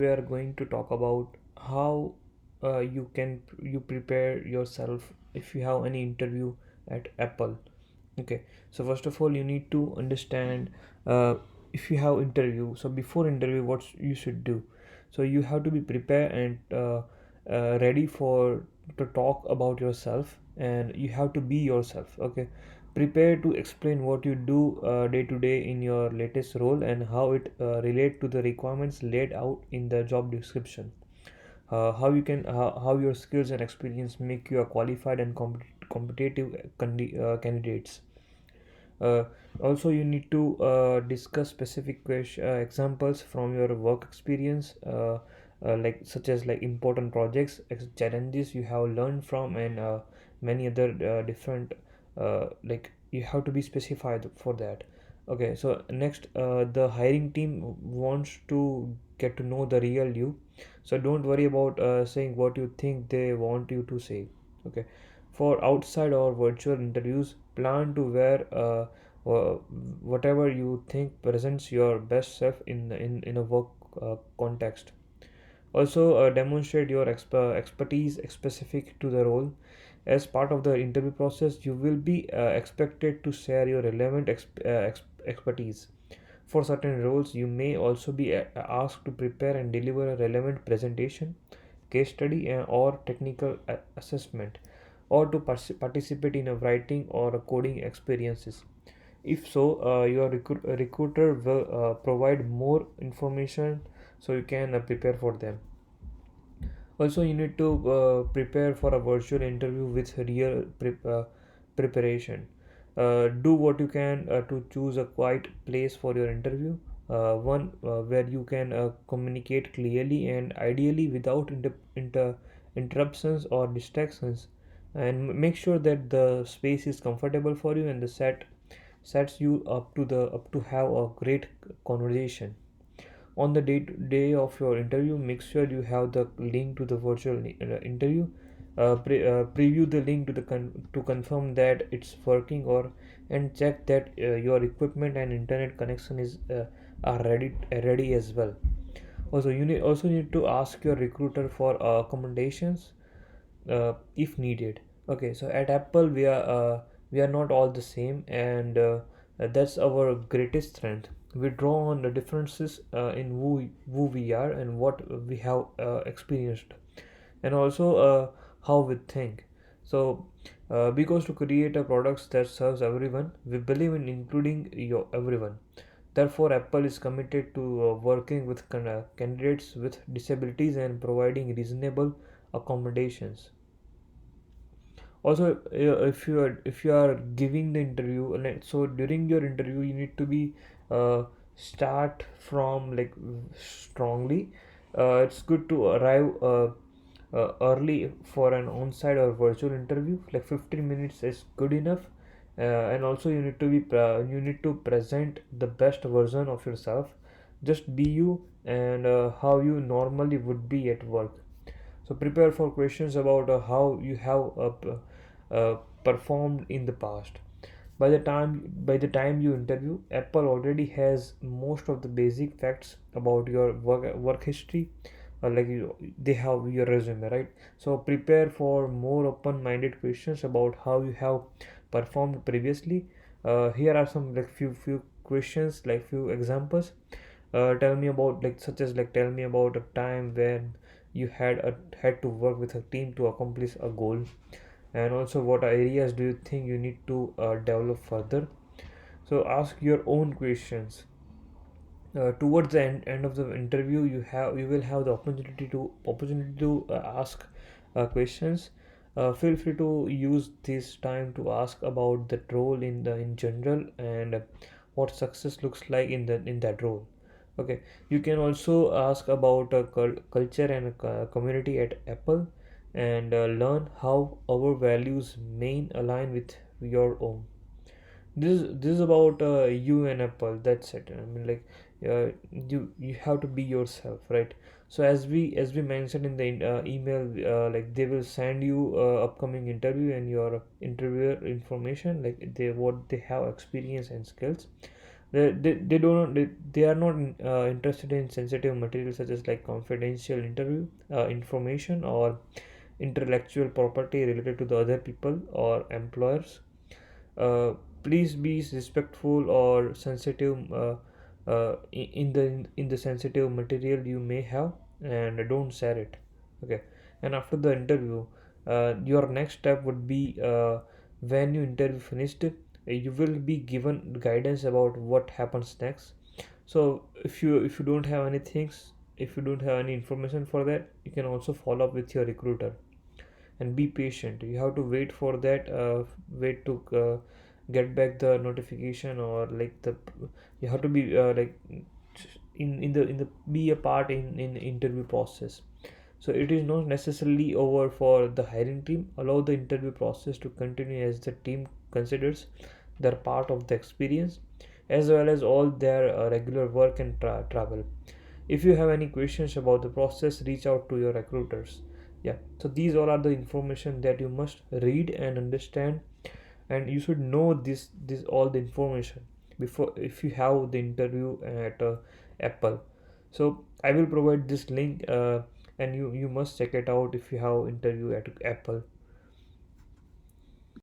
We are going to talk about how you prepare yourself if you have any interview at Apple. Okay, so first of all, you need to understand if you have interview. So before interview, what you should do. So you have to be prepared and ready for to talk about yourself, and you have to be yourself. Okay, prepare to explain what you do day to day in your latest role and how it relate to the requirements laid out in the job description. How your skills and experience make you a qualified and competitive candidates. uh, Also, you need to discuss specific examples from your work experience, like such as like important projects, challenges you have learned from, and many other different like you have to be specified for that. Okay, so next, the hiring team wants to get to know the real you, so don't worry about saying what you think they want you to say. Okay, for outside or virtual interviews, plan to wear whatever you think presents your best self in a work context. Also, demonstrate your expertise specific to the role. As part of the interview process, you will be expected to share your relevant expertise. For certain roles, you may also be asked to prepare and deliver a relevant presentation, case study, or technical assessment, or to participate in a writing or a coding experiences. If so, your recruiter will provide more information so you can prepare for them. Also, you need to prepare for a virtual interview with real preparation. Do what you can to choose a quiet place for your interview, one where you can communicate clearly and ideally without interruptions or distractions, and make sure that the space is comfortable for you and the sets you up to have a great conversation. On the day of your interview, make sure you have the link to the virtual interview. Preview the link to to confirm that it's working, or and check that your equipment and internet connection is are ready as well. Also, you need to ask your recruiter for accommodations if needed. Okay, so at Apple, we are not all the same, and that's our greatest strength. We draw on the differences in who we are and what we have experienced, and also how we think. So because to create a product that serves everyone, we believe in including everyone. Therefore, Apple is committed to working with candidates with disabilities and providing reasonable accommodations. Also, if you are giving the interview, so during your interview you need to be start from like strongly. It's good to arrive early for an on-site or virtual interview. Like 15 minutes is good enough. And also, you need to present the best version of yourself. Just be you, and how you normally would be at work. So prepare for questions about how you have performed in the past. By the time you interview, Apple already has most of the basic facts about your work history. They have your resume, right? So prepare for more open-minded questions about how you have performed previously. Here are some like few questions, like few examples. Tell me about, like, such as like, tell me about a time when you had to work with a team to accomplish a goal, and also what areas do you think you need to develop further. So ask your own questions. Towards the end of the interview, you will have the opportunity to ask questions. Feel free to use this time to ask about the role in general, and what success looks like in that role. Okay, you can also ask about culture and community at Apple, and learn how our values may align with your own. This is about you and Apple. That's it. I mean, like, you have to be yourself, right? So as we mentioned in the email, like, they will send you upcoming interview and your interviewer information, like they what they have experience and skills. They don't they are not interested in sensitive material such as like confidential interview information or intellectual property related to the other people or employers. uh, Please be respectful or sensitive in the sensitive material you may have, and don't share it. Okay. And after the interview, your next step would be, when you interview finished, you will be given guidance about what happens next. So if you don't have anything, if you don't have any information for that, you can also follow up with your recruiter and be patient. You have to wait for that, wait to get back the notification, or like the you have to be like in the be a part in interview process. So it is not necessarily over for the hiring team. Allow the interview process to continue as the team considers their part of the experience, as well as all their regular work and travel. If you have any questions about the process, reach out to your recruiters. Yeah, so these all are the information that you must read and understand, and you should know this all the information before, if you have the interview at Apple. So I will provide this link, and you must check it out if you have interview at Apple.